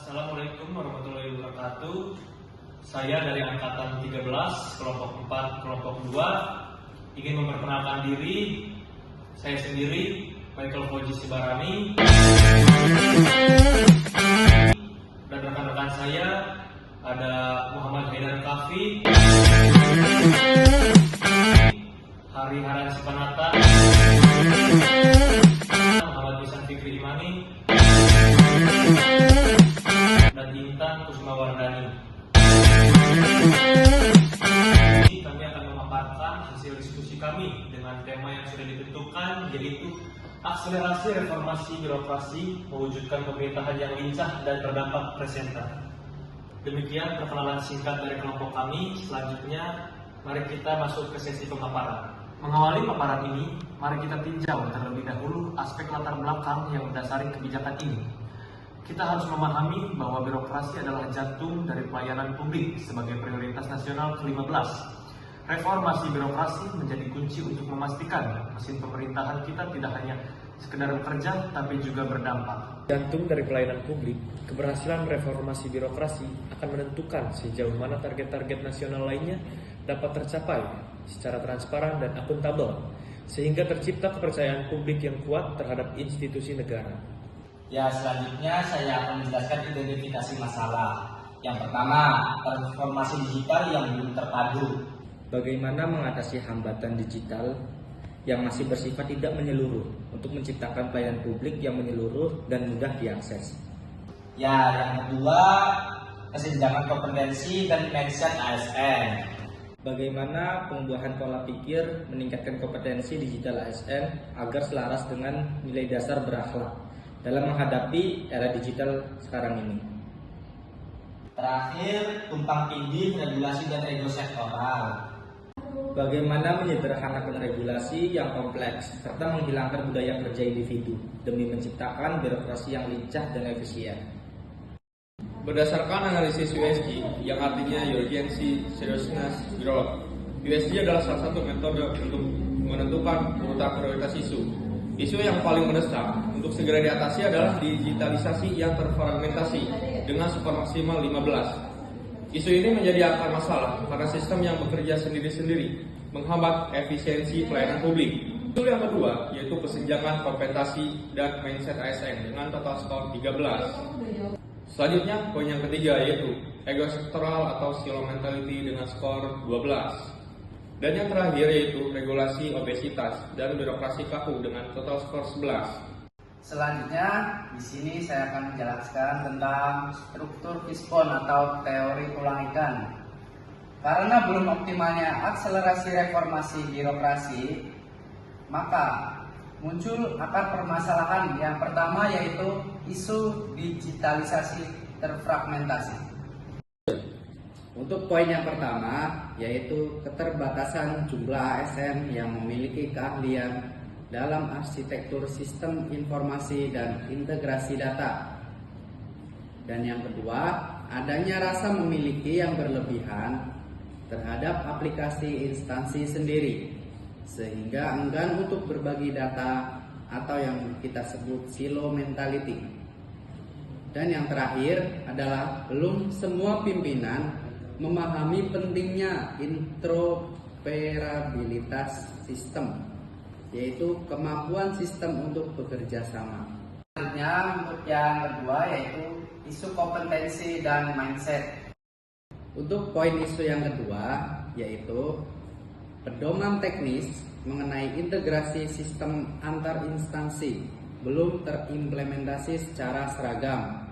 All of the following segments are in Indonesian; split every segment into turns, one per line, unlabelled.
Assalamualaikum warahmatullahi wabarakatuh. Saya dari Angkatan 13, kelompok 4, kelompok 2 ingin memperkenalkan diri. Saya sendiri, Michael Fauzi Sibarani, dan rekan-rekan saya ada Muhammad Haidar Kafi, Hari Haran Sipanata, Muhammad Bisan Fikri Imani, dan Intan Kusmawardani. Kami akan memaparkan hasil diskusi kami dengan tema yang sudah ditentukan, yaitu akselerasi reformasi birokrasi mewujudkan pemerintahan yang lincah dan berdampak presenter. Demikian perkenalan singkat dari kelompok kami. Selanjutnya, mari kita masuk ke sesi pemaparan. Mengawali paparan ini, mari kita tinjau terlebih dahulu aspek latar belakang yang mendasari kebijakan ini. Kita harus memahami bahwa birokrasi adalah jantung dari pelayanan publik sebagai prioritas nasional ke-15. Reformasi birokrasi menjadi kunci untuk memastikan mesin pemerintahan kita tidak hanya sekedar bekerja, tapi juga berdampak. Jantung dari pelayanan publik, keberhasilan reformasi birokrasi akan menentukan sejauh mana target-target nasional lainnya dapat tercapai secara transparan dan akuntabel, sehingga tercipta kepercayaan publik yang kuat terhadap institusi negara.
Ya, selanjutnya saya akan menjelaskan identifikasi masalah. Yang pertama, transformasi digital yang belum terpadu.
Bagaimana mengatasi hambatan digital yang masih bersifat tidak menyeluruh untuk menciptakan pelayanan publik yang menyeluruh dan mudah diakses.
Ya, yang kedua, kesenjangan kompetensi dan mindset ASN.
Bagaimana pengubahan pola pikir meningkatkan kompetensi digital ASN agar selaras dengan nilai dasar berakhlak dalam menghadapi era digital sekarang ini.
Terakhir, tumpang tindih regulasi dan ego sektoral.
Bagaimana menyederhanakan regulasi yang kompleks serta menghilangkan budaya kerja individu demi menciptakan birokrasi yang lincah dan efisien.
Berdasarkan analisis USG, yang artinya Urgency, Seriousness, Growth, USG adalah salah satu metode untuk menentukan urutan prioritas isu. Isu yang paling mendesak untuk segera diatasi adalah digitalisasi yang terfragmentasi dengan skor maksimal 15. Isu ini menjadi akar masalah karena sistem yang bekerja sendiri-sendiri menghambat efisiensi pelayanan publik. Isu yang kedua yaitu kesenjangan kompetensi dan mindset ASN dengan total skor 13. Selanjutnya, poin yang ketiga yaitu ego sektoral atau silo mentality dengan skor 12. Dan yang terakhir yaitu regulasi obesitas dan birokrasi kaku dengan total skor 11.
Selanjutnya, di sini saya akan menjelaskan tentang struktur Fishbone atau teori tulang ikan. Karena belum optimalnya akselerasi reformasi birokrasi, maka muncul akar permasalahan. Yang pertama yaitu isu digitalisasi terfragmentasi.
Untuk poin yang pertama, yaitu keterbatasan jumlah ASN yang memiliki keahlian dalam arsitektur sistem informasi dan integrasi data. Dan yang kedua, adanya rasa memiliki yang berlebihan terhadap aplikasi instansi sendiri, sehingga enggan untuk berbagi data atau yang kita sebut silo mentality. Dan yang terakhir adalah belum semua pimpinan memahami pentingnya interoperabilitas sistem, yaitu kemampuan sistem untuk bekerja sama.
Selanjutnya, untuk yang kedua yaitu isu kompetensi dan mindset.
Untuk poin isu yang kedua yaitu pedoman teknis mengenai integrasi sistem antar instansi belum terimplementasi secara seragam.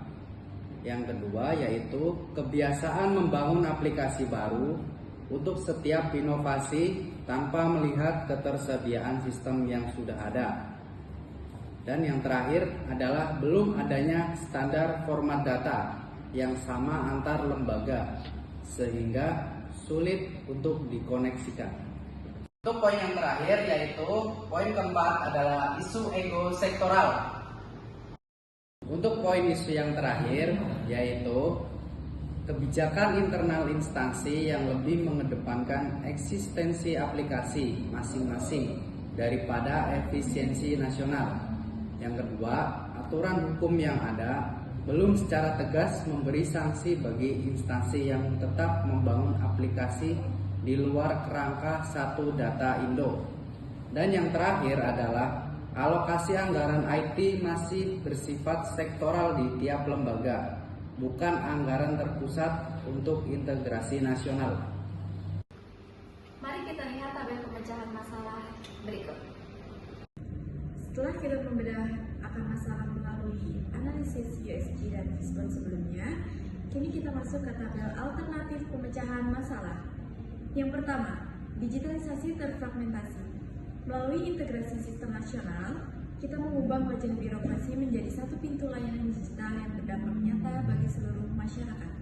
Yang kedua yaitu kebiasaan membangun aplikasi baru untuk setiap inovasi tanpa melihat ketersediaan sistem yang sudah ada. Dan yang terakhir adalah belum adanya standar format data yang sama antar lembaga sehingga sulit untuk dikoneksikan.
Untuk poin yang terakhir yaitu poin keempat adalah isu ego sektoral.
Untuk poin isu yang terakhir yaitu kebijakan internal instansi yang lebih mengedepankan eksistensi aplikasi masing-masing daripada efisiensi nasional. Yang kedua, aturan hukum yang ada belum secara tegas memberi sanksi bagi instansi yang tetap membangun aplikasi di luar kerangka satu data Indo. Dan yang terakhir adalah alokasi anggaran IT masih bersifat sektoral di tiap lembaga, bukan anggaran terpusat untuk integrasi nasional.
Mari kita lihat tabel pemecahan masalah berikut.
Setelah kita membedah akan masalah melalui analisis USG dan respon sebelumnya, kini kita masuk ke tabel alternatif pemecahan masalah. Yang pertama, digitalisasi terfragmentasi. Melalui integrasi sistem nasional, kita mengubah wajah birokrasi menjadi satu pintu layanan digital yang berdampak nyata bagi seluruh masyarakat.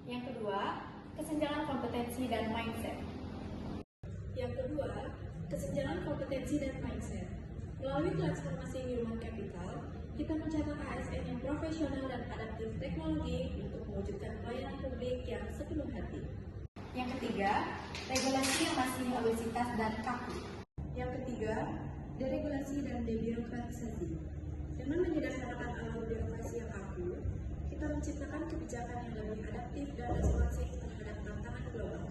Yang kedua, kesenjangan kompetensi dan mindset.
Yang kedua, kesenjangan kompetensi dan mindset. Melalui transformasi human capital, kita mencetak ASN yang profesional dan adaptif teknologi untuk mewujudkan pelayanan publik yang sepenuh hati.
Yang ketiga, regulasi yang masih obesitas dan kaku.
Yang ketiga, deregulasi dan debirokratisasi. Dengan menyederhanakan alur birokrasi yang kaku, kita menciptakan kebijakan yang lebih adaptif dan responsif terhadap tantangan global.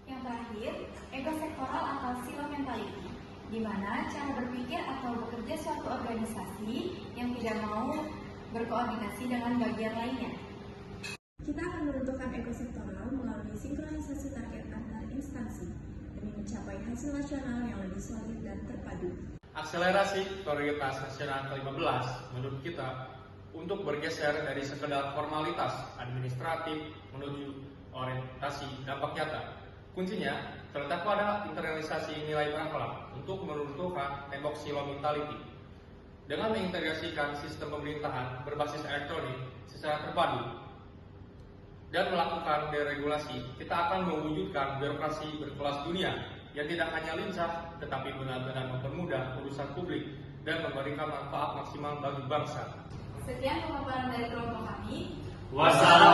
Yang terakhir, ego sektoral atau silo mentality, di mana cara berpikir atau bekerja suatu organisasi yang tidak mau berkoordinasi dengan bagian lainnya.
Kita akan menentukan ego sektoral melalui sinkronisasi target antar instansi demi mencapai hasil nasional yang lebih solid dan terpadu.
Akselerasi prioritas nasional ke-15 menurut kita untuk bergeser dari sekedar formalitas administratif menuju orientasi dampak nyata. Kuncinya terletak pada internalisasi nilai berakhlak untuk menurunkan tembok silo mentality. Dengan mengintegrasikan sistem pemerintahan berbasis elektronik secara terpadu dan melakukan deregulasi, kita akan mewujudkan birokrasi berkelas dunia yang tidak hanya lincah, tetapi benar-benar mempermudah urusan publik dan memberikan manfaat maksimal bagi bangsa.
Sekian pemaparan dari kelompok kami.
Wassalamualaikum